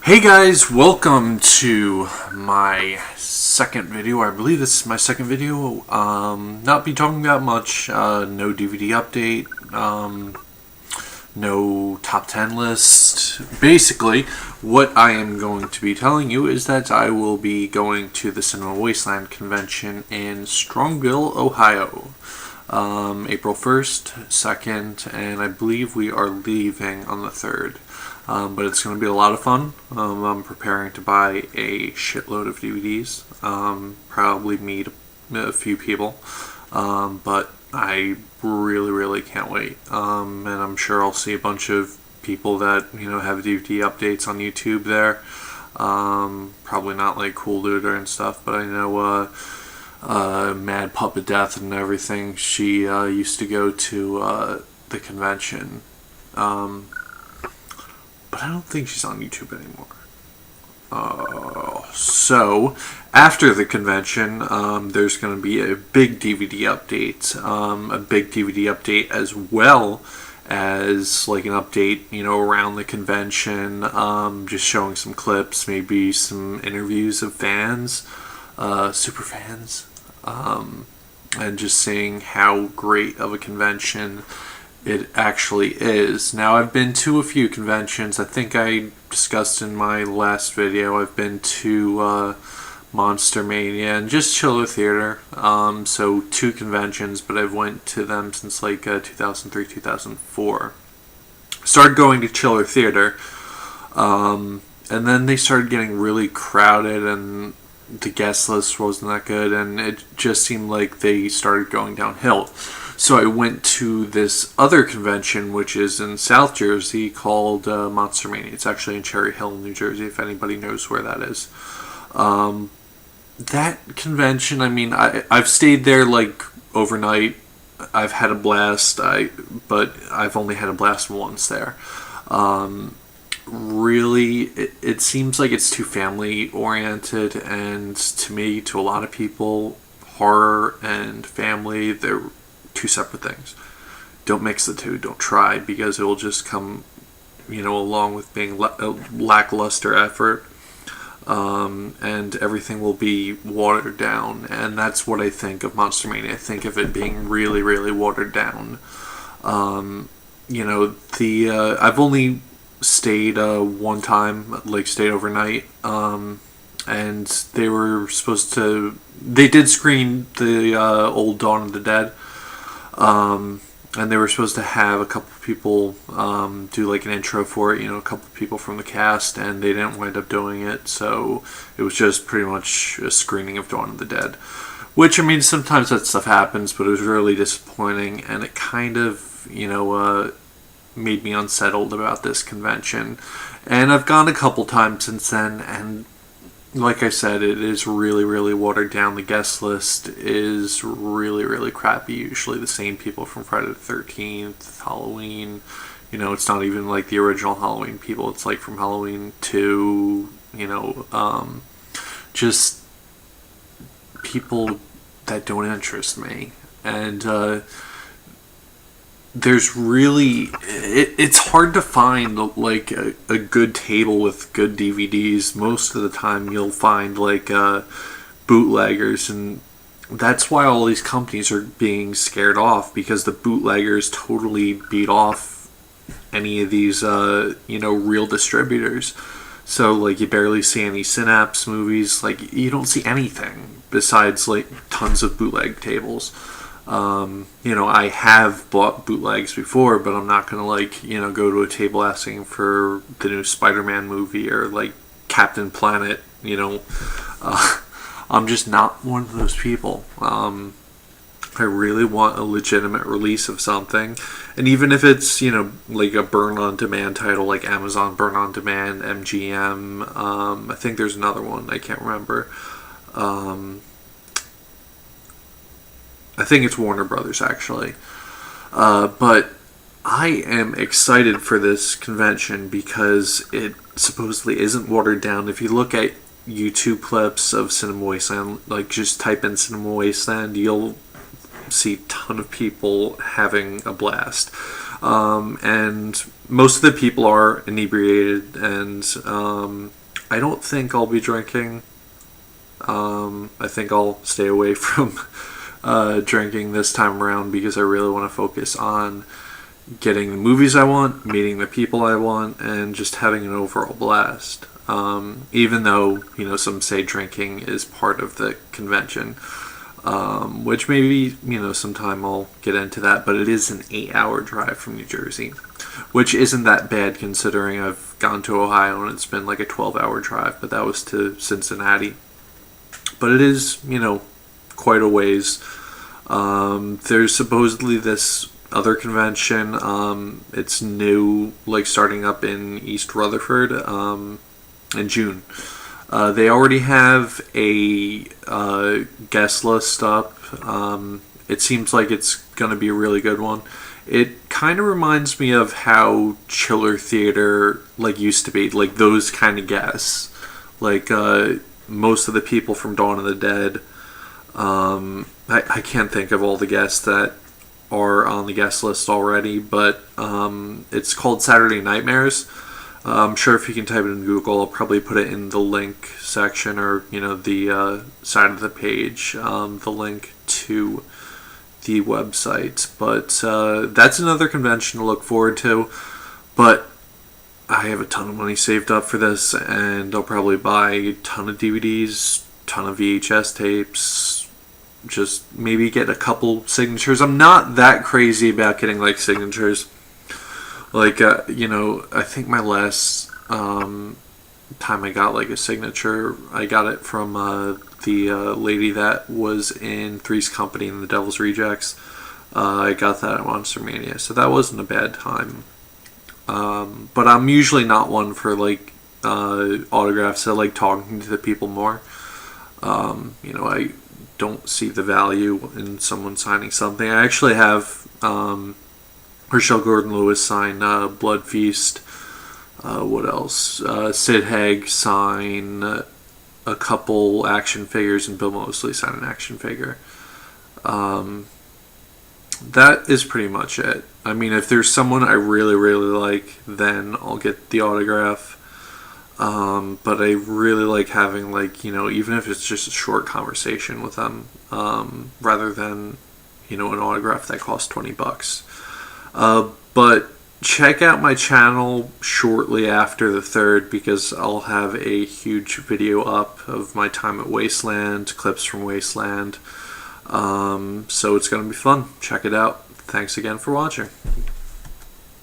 Hey guys, welcome to my second video. I believe this is my second video. Not be talking about much. No DVD update. No top 10 list. Basically, what I am going to be telling you is that I will be going to the Cinema Wasteland convention in Strongville, Ohio. April 1st, 2nd, and I believe we are leaving on the 3rd. But it's going to be a lot of fun. I'm preparing to buy a shitload of DVDs. Probably meet a few people. But I really can't wait. And I'm sure I'll see a bunch of people that, have DVD updates on YouTube there. Probably not like Cool Duder and stuff, but I know Mad Puppet Death and everything. She used to go to the convention. But I don't think she's on YouTube anymore. So, after the convention, there's going to be a big DVD update. A big DVD update as well as like an update, around the convention. Just showing some clips, maybe some interviews of fans, super fans. And just seeing how great of a convention it actually is. Now, I've been to a few conventions. I think I discussed in my last video. I've been to Monster Mania and just Chiller Theater. So 2 conventions, but I've went to them since like 2003, 2004. Started going to Chiller Theater, and then they started getting really crowded and the guest list wasn't that good, and it just seemed like they started going downhill. So I went to this other convention, which is in South Jersey, called Monster Mania. It's actually in Cherry Hill, New Jersey, if anybody knows where that is. That convention, I've stayed there like overnight. I've had a blast, but I've only had a blast once there. Really, it seems like it's too family oriented, and to me, to a lot of people, horror and family, they're two separate things. Don't mix the two. Don't try, because it will just come, along with being lackluster effort, and everything will be watered down. And that's what I think of Monster Mania. I think of it being really watered down. I've only stayed one time, like stayed overnight, and they did screen the old Dawn of the Dead. And they were supposed to have a couple people do like an intro for it, a couple people from the cast, and they didn't wind up doing it, so it was just pretty much a screening of Dawn of the Dead. Which, sometimes that stuff happens, but it was really disappointing, and it kind of, made me unsettled about this convention. And I've gone a couple times since then, and like I said, it is really watered down. The guest list is really crappy. Usually the same people from Friday the 13th, Halloween. It's not even like the original Halloween people. It's like from Halloween 2, just people that don't interest me. And there's really, it's hard to find like a good table with good DVDs. Most of the time you'll find like bootleggers, and that's why all these companies are being scared off, because the bootleggers totally beat off any of these real distributors. So like you barely see any Synapse movies. Like you don't see anything besides like tons of bootleg tables. I have bought bootlegs before, but I'm not going to go to a table asking for the new Spider-Man movie or like Captain Planet, I'm just not one of those people. I really want a legitimate release of something, and even if it's, like a burn-on-demand title like Amazon Burn-on-Demand, MGM, I think there's another one, I can't remember. I think it's Warner Brothers, actually. But I am excited for this convention because it supposedly isn't watered down. If you look at YouTube clips of Cinema Wasteland, like just type in Cinema Wasteland, you'll see a ton of people having a blast. And most of the people are inebriated, and I don't think I'll be drinking. I think I'll stay away from drinking this time around because I really want to focus on getting the movies I want, meeting the people I want, and just having an overall blast. Even though, some say drinking is part of the convention, which maybe, sometime I'll get into that, but it is an 8-hour drive from New Jersey, which isn't that bad considering I've gone to Ohio and it's been like a 12-hour drive, but that was to Cincinnati. But it is, quite a ways. There's supposedly this other convention. It's new, like starting up in East Rutherford in June. They already have a guest list up. It seems like it's going to be a really good one. It kind of reminds me of how Chiller Theater used to be, like those kind of guests. Like most of the people from Dawn of the Dead. I can't think of all the guests that are on the guest list already, but it's called Saturday Nightmares. I'm sure if you can type it in Google, I'll probably put it in the link section or, the side of the page, the link to the website. But that's another convention to look forward to. But I have a ton of money saved up for this, and I'll probably buy a ton of DVDs, ton of VHS tapes, just maybe get a couple signatures. I'm not that crazy about getting signatures. I think my last time I got a signature, I got it from the lady that was in Three's Company and the Devil's Rejects. I got that at Monster Mania, so that wasn't a bad time. But I'm usually not one for autographs. I like talking to the people more. I don't see the value in someone signing something. I actually have Herschel Gordon-Lewis sign Blood Feast. What else? Sid Haig sign a couple action figures, and Bill Moseley sign an action figure. That is pretty much it. I mean, if there's someone I really, really like, then I'll get the autograph. But I really like having, even if it's just a short conversation with them, rather than, an autograph that costs $20. But check out my channel shortly after the 3rd, because I'll have a huge video up of my time at Wasteland, clips from Wasteland. So it's going to be fun. Check it out. Thanks again for watching.